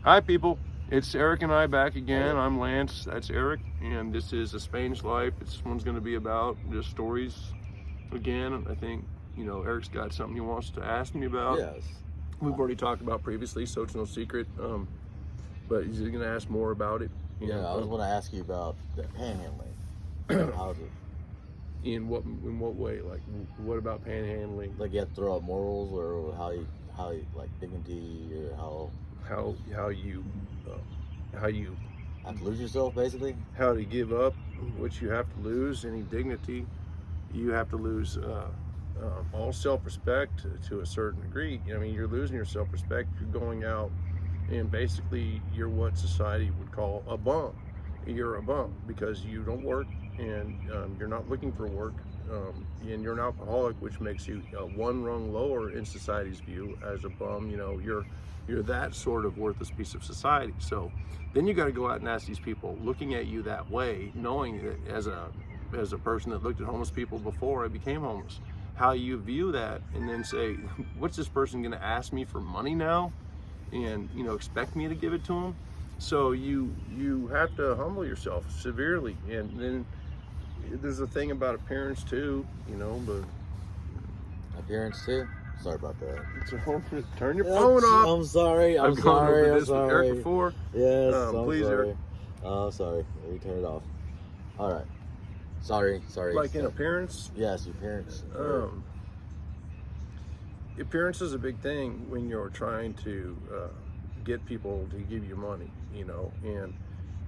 Hi, people. It's Eric and I back again. I'm Lance. That's Eric, and this is a Spanged life. This one's going to be about just stories. Again, I think Eric's got something he wants to ask me about. Yes. We've already talked about previously, so it's no secret. But he's going to ask more about it. I was going to ask you about the panhandling. How's it? In what way? Like, what about panhandling? Like you have to throw out morals, or how you like dignity, or how you have to lose yourself, basically. How to give up what you have to lose, any dignity. You have to lose all self-respect to a certain degree. I mean, you're losing your self-respect. You're going out, and basically, you're what society would call a bum. You're a bum because you don't work, and you're not looking for work, and you're an alcoholic, which makes you one rung lower in society's view as a bum. You're that sort of worthless piece of society. So then you got to go out and ask these people, looking at you that way, knowing that as a person that looked at homeless people before I became homeless, how you view that, and then say, what's this person going to ask me for money now, and expect me to give it to them? So you have to humble yourself severely, and then there's a thing about appearance too, but Appearance too. Sorry about that. Turn your phone off. I'm sorry. I've gone over this with Eric before. Yes, please, sorry. Eric. Oh, sorry. Let me turn it off. All right. Sorry. Like in appearance? Yes, appearance. Appearance is a big thing when you're trying to get people to give you money, and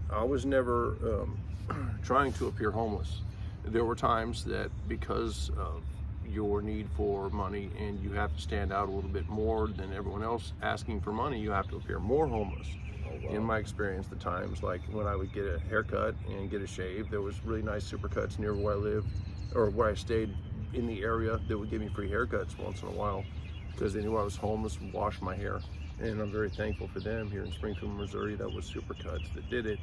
I was never trying to appear homeless. There were times that because of your need for money, and you have to stand out a little bit more than everyone else asking for money, you have to appear more homeless. Oh, wow. In my experience, the times like when I would get a haircut and get a shave, there was really nice supercuts near where I lived, or where I stayed in the area, that would give me free haircuts once in a while because they knew I was homeless and washed my hair. And I'm very thankful for them here in Springfield, Missouri. That was Supercuts that did it.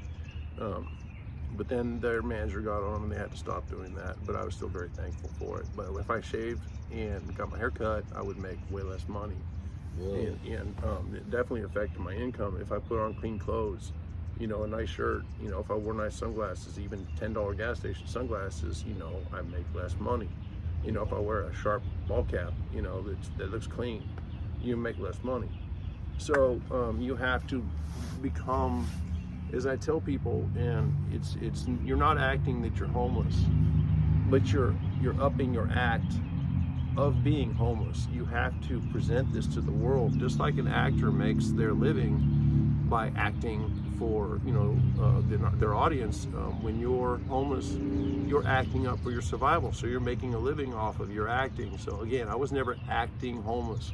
But then their manager got on them and they had to stop doing that. But I was still very thankful for it. But if I shaved and got my hair cut, I would make way less money. Really? And it definitely affected my income. If I put on clean clothes, a nice shirt, if I wore nice sunglasses, even $10 gas station sunglasses, I make less money. If I wear a sharp ball cap, that looks clean, you make less money. So you have to become, as I tell people, and it's you're not acting that you're homeless, but you're upping your act of being homeless. You have to present this to the world, just like an actor makes their living by acting for their audience. When you're homeless, you're acting up for your survival, so you're making a living off of your acting. So again, I was never acting homeless,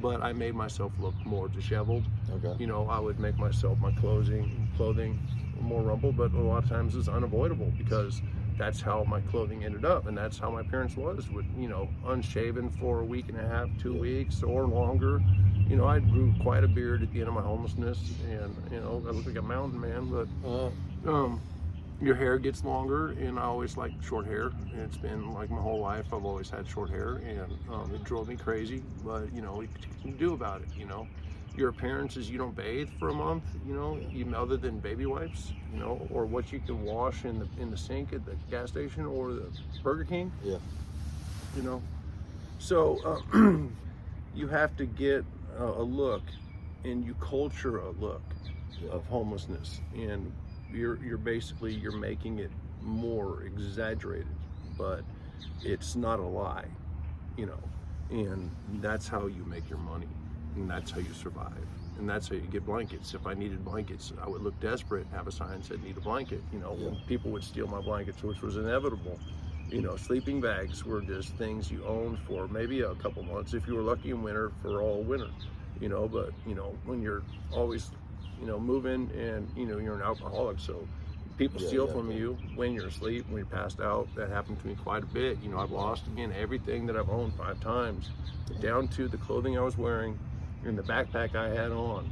but I made myself look more disheveled. Okay. I would make myself, my clothing more rumpled, but a lot of times it's unavoidable because that's how my clothing ended up, and that's how my appearance was, with unshaven for a week and a half, 2 weeks or longer. I grew quite a beard at the end of my homelessness, and I look like a mountain man, but your hair gets longer, and I always liked short hair. It's been like my whole life, I've always had short hair, and it drove me crazy, but what you can do about it. Your appearance is you don't bathe for a month, even other than baby wipes, or what you can wash in the sink at the gas station or the Burger King. Yeah. So you have to get a look, and you culture a look of homelessness, and you're making it more exaggerated, but it's not a lie, and that's how you make your money. And that's how you survive, and that's how you get blankets. If I needed blankets, I would look desperate and have a sign that said "Need a blanket." When people would steal my blankets, which was inevitable. Sleeping bags were just things you owned for maybe a couple months, if you were lucky in winter, for all winter. But when you're always moving, and you're an alcoholic, so people steal from you when you're asleep, when you're passed out. That happened to me quite a bit. I've lost, again, everything that I've owned 5 times, down to the clothing I was wearing and the backpack I had on,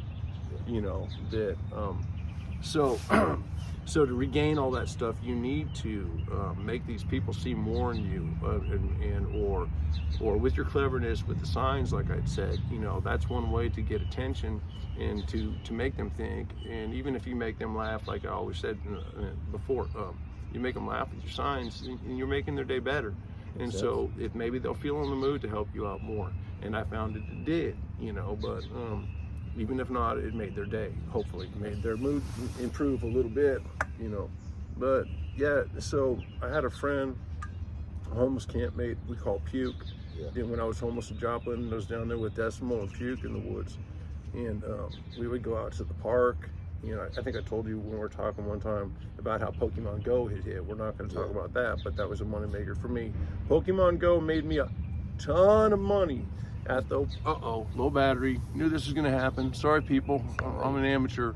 that So, so to regain all that stuff, you need to make these people see more in you, or with your cleverness, with the signs, like I said, you know, that's one way to get attention and to make them think. And even if you make them laugh, like I always said before, you make them laugh with your signs, and you're making their day better. And so if maybe they'll feel in the mood to help you out more. And I found it did, you know, but even if not, it made their day, hopefully made their mood improve a little bit, you know. But yeah, so I had a friend, a homeless campmate we call Puke. And when I was homeless in Joplin, I was down there with Decimal and Puke in the woods. And we would go out to the park. You know, I think I told you when we were talking one time about how Pokemon Go had hit. We're not going to talk about that, but that was a moneymaker for me. Pokemon Go made me a ton of money at the, low battery. Knew this was going to happen. Sorry, people. I'm an amateur.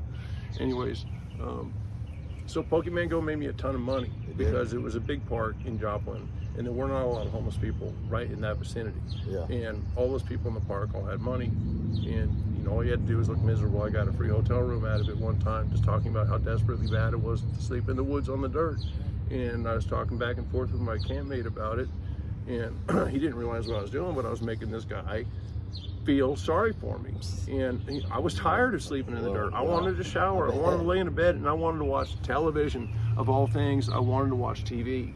Anyways, so Pokemon Go made me a ton of money because it was a big park in Joplin, and there were not a lot of homeless people right in that vicinity. And all those people in the park all had money, and all you had to do was look miserable. I got a free hotel room out of it one time, just talking about how desperately bad it was to sleep in the woods on the dirt. And I was talking back and forth with my campmate about it, and he didn't realize what I was doing, but I was making this guy feel sorry for me. And I was tired of sleeping in the dirt. I wanted to shower, I wanted to lay in a bed, and I wanted to watch television. Of all things, I wanted to watch TV.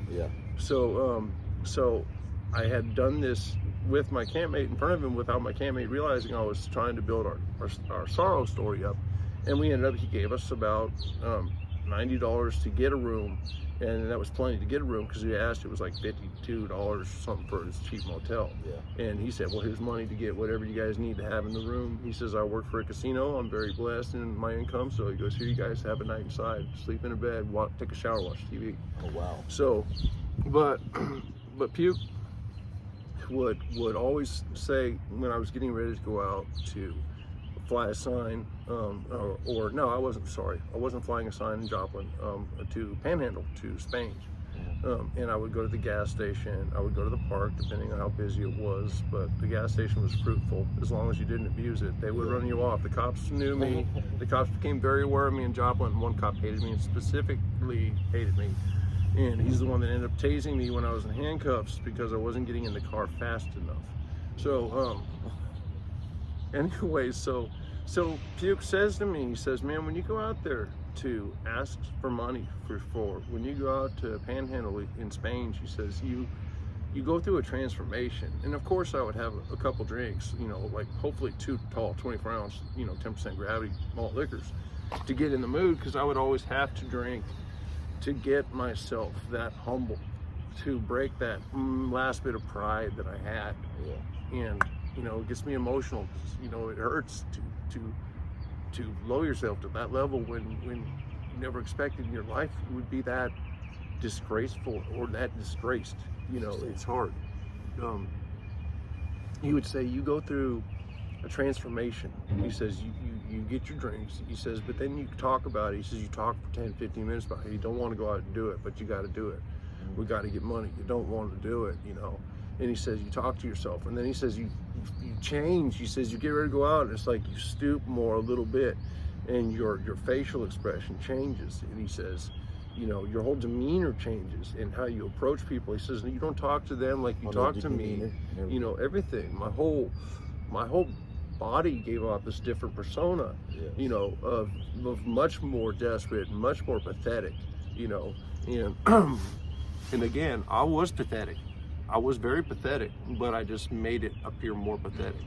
So so I had done this with my campmate in front of him without my campmate realizing I was trying to build our sorrow story up. And we ended up, he gave us about $90 to get a room, and that was plenty to get a room because he asked, it was like $52 or something for his cheap motel. And he said, well, here's money to get whatever you guys need to have in the room. He says, I work for a casino, I'm very blessed in my income, so he goes, here, you guys have a night inside, sleep in a bed, take a shower, watch TV. So, but Puke would always say when I was getting ready to go out to fly a sign, or no, I wasn't flying a sign in Joplin, to Panhandle, to Spanged. And I would go to the gas station, I would go to the park, depending on how busy it was, but the gas station was fruitful as long as you didn't abuse it. They would run you off. The cops knew me. The cops became very aware of me in Joplin. One cop hated me and specifically hated me. And he's the one that ended up tasing me when I was in handcuffs because I wasn't getting in the car fast enough. So, anyways, so Puke says to me, he says, man, when you go out there to ask for money for when you go out to Panhandle in Spain, he says, you go through a transformation. And of course I would have a couple drinks, you know, like hopefully 2 tall 24 ounce, you know, 10% gravity malt liquors to get in the mood, because I would always have to drink to get myself that humble, to break that last bit of pride that I had. And you know, it gets me emotional, because you know, it hurts to lower yourself to that level when you never expected in your life it would be that disgraceful or that disgraced. You know, it's hard. He would say, you go through a transformation. He says, you get your drinks. He says, but then you talk about it. He says, you talk for 10, 15 minutes about it. You don't want to go out and do it, but you got to do it. We got to get money. You don't want to do it, you know. And he says, you talk to yourself. And then he says, you change. He says, you get ready to go out, and it's like you stoop more a little bit, and your facial expression changes. And he says, you know, your whole demeanor changes and how you approach people. He says, you don't talk to them like you talk to me. You know, everything. My whole body gave off this different persona, you know, of much more desperate, much more pathetic, you know. And and again, I was pathetic. I was very pathetic, but I just made it appear more pathetic,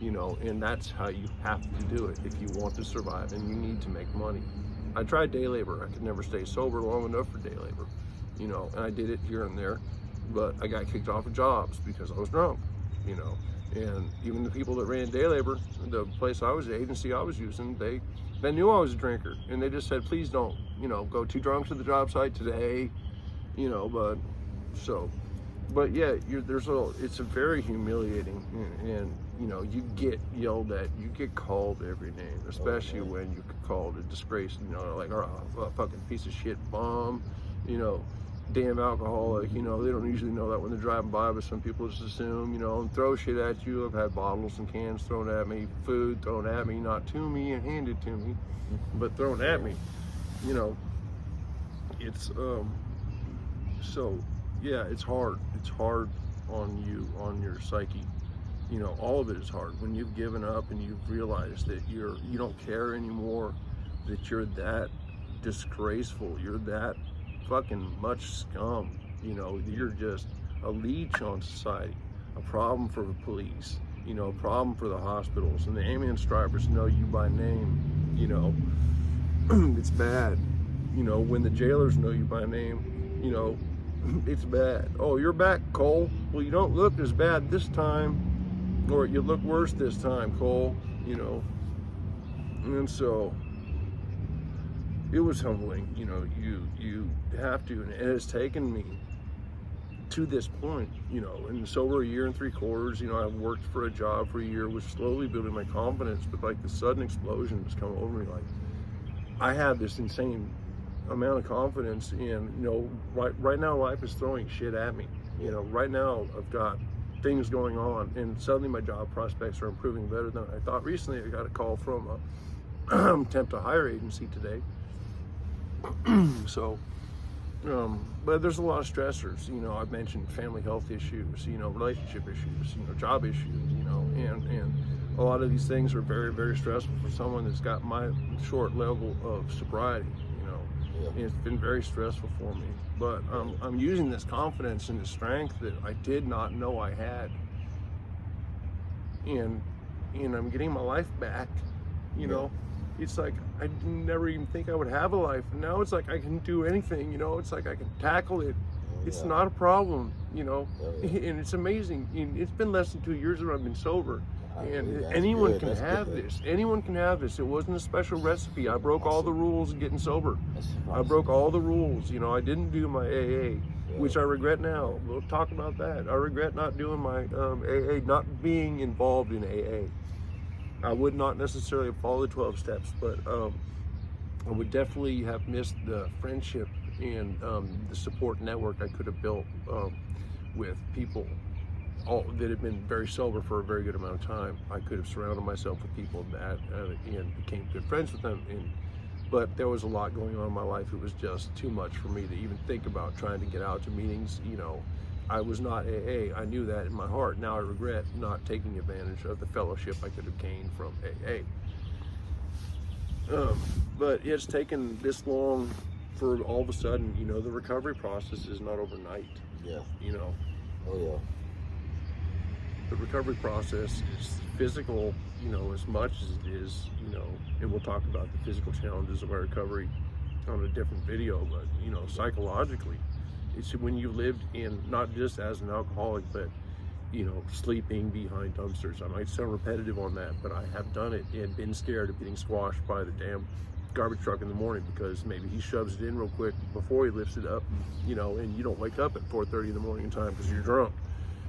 you know. And that's how you have to do it if you want to survive and you need to make money. I tried day labor. I could never stay sober long enough for day labor, you know, and I did it here and there, but I got kicked off of jobs because I was drunk, you know. And even the people that ran day labor, the place I was, the agency I was using, they knew I was a drinker, and they just said, please don't, you know, go too drunk to the job site today, you know. But yeah, it's a very humiliating, and you know, you get yelled at, you get called every name, especially when you get called a disgrace, you know, like a fucking piece of shit bum, you know, damn alcoholic, you know. They don't usually know that when they're driving by, but some people just assume, you know, and throw shit at you. I've had bottles and cans thrown at me, food thrown at me, not to me and handed to me, but thrown at me. you know, it's so yeah, it's hard. It's hard on you, on your psyche. You know, all of it is hard when you've given up and you've realized that you don't care anymore, that you're that disgraceful, you're that fucking much scum. You know, you're just a leech on society, a problem for the police, you know, a problem for the hospitals, and the ambulance drivers know you by name. You know, it's bad. You know, when the jailers know you by name, you know, it's bad. Oh, you're back, Cole. Well, you don't look as bad this time, or you look worse this time, Cole. You know, and so it was humbling. You know, you have to, and it has taken me to this point. You know, and sober a year and 3/4. You know, I've worked for a job for a year, was slowly building my confidence, but like the sudden explosion was coming over me. Like, I have this insane amount of confidence in, you know, right now life is throwing shit at me. You know, right now I've got things going on, and suddenly my job prospects are improving better than I thought. Recently I got a call from a temp to hire agency today. So but there's a lot of stressors. You know, I've mentioned family health issues, you know, relationship issues, you know, job issues, you know, and a lot of these things are very, very stressful for someone that's got my short level of sobriety. And it's been very stressful for me, but I'm using this confidence and this strength that I did not know I had, and I'm getting my life back. You know, it's like I didn't never even think I would have a life, and now it's like I can do anything. You know, it's like I can tackle it. It's not a problem. You know, and it's amazing. And it's been less than 2 years that I've been sober. And anyone can have this. Anyone can have this. It wasn't a special recipe. I broke all the rules of getting sober. I broke all the rules. You know, I didn't do my AA, which I regret now. We'll talk about that. I regret not doing my AA, not being involved in AA. I would not necessarily follow the 12 steps, but I would definitely have missed the friendship and the support network I could have built with people that had been very sober for a very good amount of time. I could have surrounded myself with people that and became good friends with them. But there was a lot going on in my life. It was just too much for me to even think about trying to get out to meetings. You know, I was not AA. I knew that in my heart. Now I regret not taking advantage of the fellowship I could have gained from AA. But it's taken this long for all of a sudden, you know, the recovery process is not overnight. Yeah. You know. Oh yeah. The recovery process is physical, you know, as much as it is, you know, and we'll talk about the physical challenges of our recovery on a different video, but, you know, psychologically, it's when you lived in, not just as an alcoholic, but, you know, sleeping behind dumpsters. I might sound repetitive on that, but I have done it and been scared of getting squashed by the damn garbage truck in the morning because maybe he shoves it in real quick before he lifts it up, you know, and you don't wake up at 4:30 in the morning in time because you're drunk.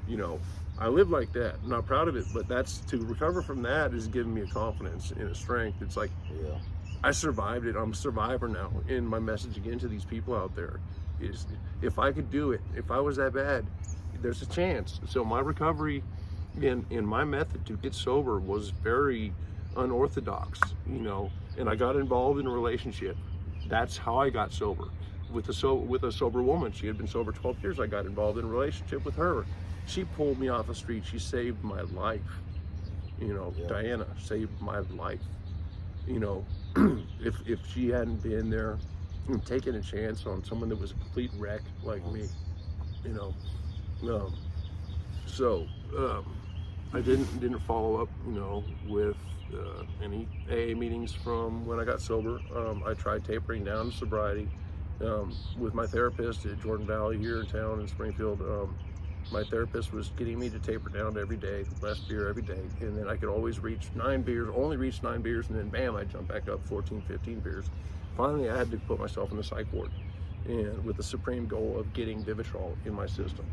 You know, I live like that. I'm not proud of it, but that's, to recover from that is giving me a confidence and a strength. It's like, I survived it. I'm a survivor now. And my message again to these people out there is, if I could do it, if I was that bad, there's a chance. So my recovery and my method to get sober was very unorthodox, you know, and I got involved in a relationship. That's how I got sober, with a sober woman. She had been sober 12 years. I got involved in a relationship with her. She pulled me off the street. She saved my life. You know, Diana saved my life. You know, if she hadn't been there and taken a chance on someone that was a complete wreck like me, you know, I didn't follow up, you know, with any AA meetings from when I got sober. I tried tapering down to sobriety with my therapist at Jordan Valley here in town in Springfield. My therapist was getting me to taper down every day, less beer every day, and then I could always reach 9 beers, only reach 9 beers, and then bam, I'd jump back up 14, 15 beers. Finally, I had to put myself in the psych ward, and with the supreme goal of getting Vivitrol in my system,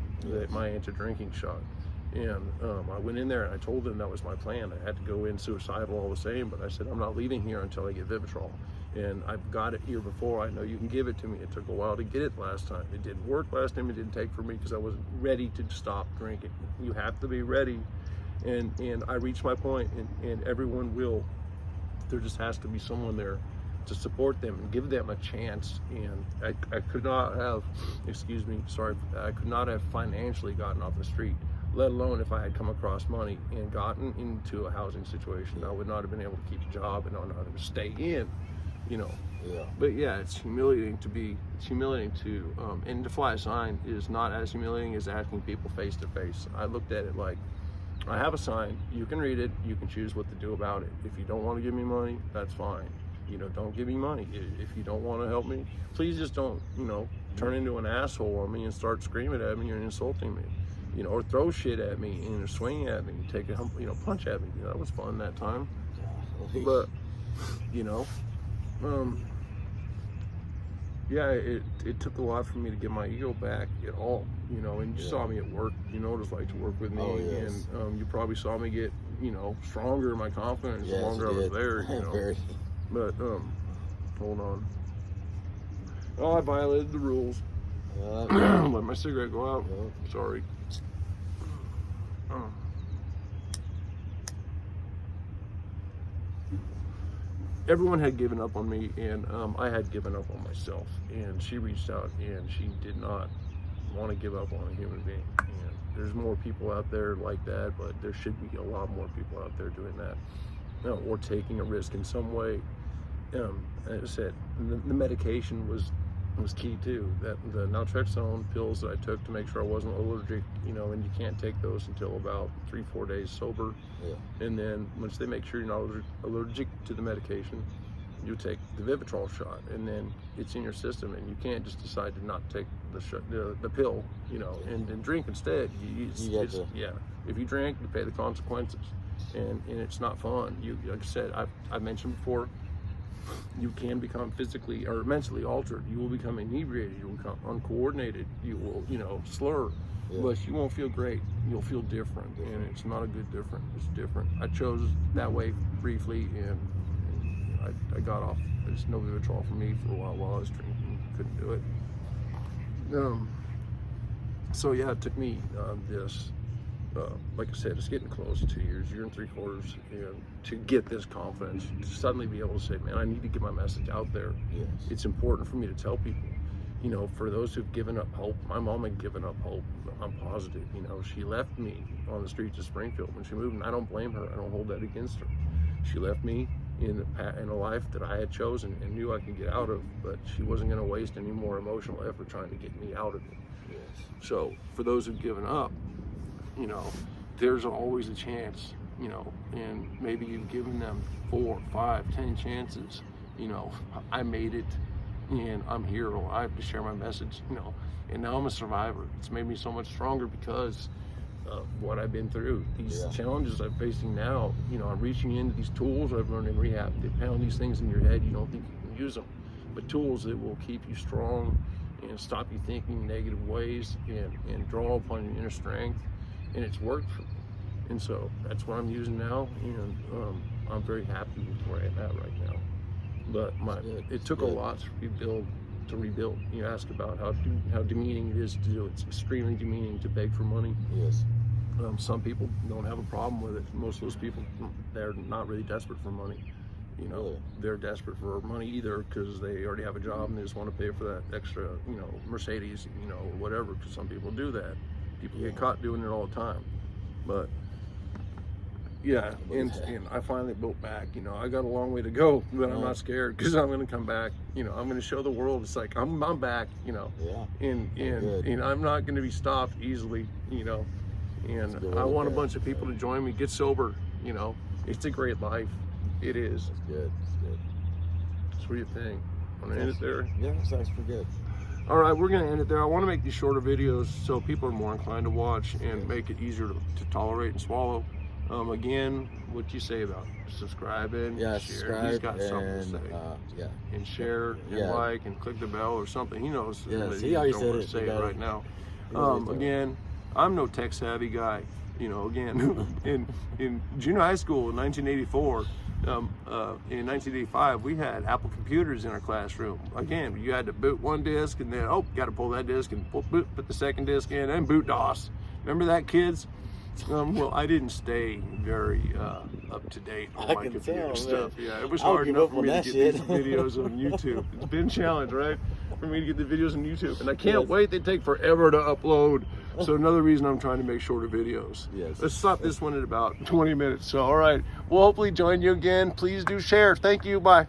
my anti-drinking shot. And I went in there and I told them that was my plan. I had to go in suicidal all the same, but I said, I'm not leaving here until I get Vivitrol. And I've got it here before. I know you can give it to me. It took a while to get it last time. It didn't work last time. It didn't take for me because I wasn't ready to stop drinking. You have to be ready. And I reached my point, and everyone will. There just has to be someone there to support them and give them a chance. And I could not have, I could not have financially gotten off the street, let alone if I had come across money and gotten into a housing situation. I would not have been able to keep a job and not have to stay in, you know. Yeah. But yeah, it's humiliating and to fly a sign is not as humiliating as asking people face to face. I looked at it like, I have a sign, you can read it, you can choose what to do about it. If you don't want to give me money, that's fine. You know, don't give me money. If you don't want to help me, please just don't, you know, turn into an asshole on me and start screaming at me and insulting me, you know, or throw shit at me and swing at me, take a, you know, punch at me. You know, that was fun that time. But, you know, yeah, it took a lot for me to get my ego back at all, you know. And you saw me at work, you know what it's like to work with me. Oh, yes. And you probably saw me get, you know, stronger in my confidence the longer I was there, you know. Very. But hold on. Oh, I violated the rules. Let my cigarette go out. Sorry. Everyone had given up on me, and I had given up on myself. And she reached out, and she did not want to give up on a human being. And there's more people out there like that, but there should be a lot more people out there doing that, you know, or taking a risk in some way. As I said, the medication was key too. That the naltrexone pills that I took to make sure I wasn't allergic, you know, and you can't take those until about 3-4 days sober. Yeah. And then once they make sure you're not allergic to the medication, you take the Vivitrol shot, and then it's in your system, and you can't just decide to not take the pill, you know, and drink instead. Yeah. If you drink, you pay the consequences, and it's not fun. Like I said, I mentioned before, you can become physically or mentally altered. You will become inebriated. You will become uncoordinated. You will, you know, slur. Yeah. But you won't feel great. You'll feel different, and it's not a good different. It's different. I chose that way briefly, and I got off. There's no Vivitrol for me for a while I was drinking. Couldn't do it. So yeah, it took me this. Like I said, it's getting close to 2 years, year and 3/4, and to get this confidence, to suddenly be able to say, man, I need to get my message out there. Yes. It's important for me to tell people, you know, for those who've given up hope. My mom had given up hope. I'm positive, you know, she left me on the streets of Springfield when she moved, and I don't blame her. I don't hold that against her. She left me in a life that I had chosen and knew I could get out of, but she wasn't going to waste any more emotional effort trying to get me out of it. Yes. So for those who've given up, you know, there's always a chance, you know, and maybe you've given them 4, 5, 10 chances. You know, I made it, and I'm here alive to share my message, you know, and now I'm a survivor. It's made me so much stronger because of what I've been through. These challenges I'm facing now, you know, I'm reaching into these tools I've learned in rehab. They pound these things in your head, you don't think you can use them, but tools that will keep you strong and stop you thinking negative ways and draw upon your inner strength. And it's worked for me, and so that's what I'm using now, and I'm very happy with where I'm at right now. But it took a lot to rebuild. You ask about how demeaning it is to do. It's extremely demeaning to beg for money. Yes. Some people don't have a problem with it. Most of those people, they're not really desperate for money. You know, they're desperate for money either because they already have a job and they just want to pay for that extra, you know, Mercedes, you know, or whatever. Because some people do that. People get caught doing it all the time. But yeah, and I finally built back. You know, I got a long way to go, but I'm not scared because I'm going to come back. You know, I'm going to show the world it's like I'm back. You know, and I'm not going to be stopped easily. You know, and I want a bunch of people to join me. Get sober. You know, it's a great life. It is. That's good. That's good. So what do you think? Want to end it there? Yeah, sounds pretty good. All right, we're going to end it there. I want to make these shorter videos so people are more inclined to watch and make it easier to tolerate and swallow. Again, what do you say about subscribing? Yeah, share? subscribe. He's got something to say. And share and like and click the bell or something. He knows. Yeah, he already said it. Say it right now. Again, I'm no tech savvy guy. You know, again, in junior high school in 1984. In 1985, we had Apple computers in our classroom. Again, you had to boot one disk and then, got to pull that disk and put the second disk in and boot DOS. Remember that, kids? Well, I didn't stay very up to date on I my can computer tell, stuff. man. Yeah, it was I'll hard give enough up for on me to that get shit. these videos on YouTube. It's been a challenge, right? For me to get the videos on YouTube, and I can't Yes. wait. They take forever to upload. So another reason I'm trying to make shorter videos. Yes. Let's stop this one at about 20 minutes. So all right, we'll hopefully join you again. Please do share. Thank you. Bye.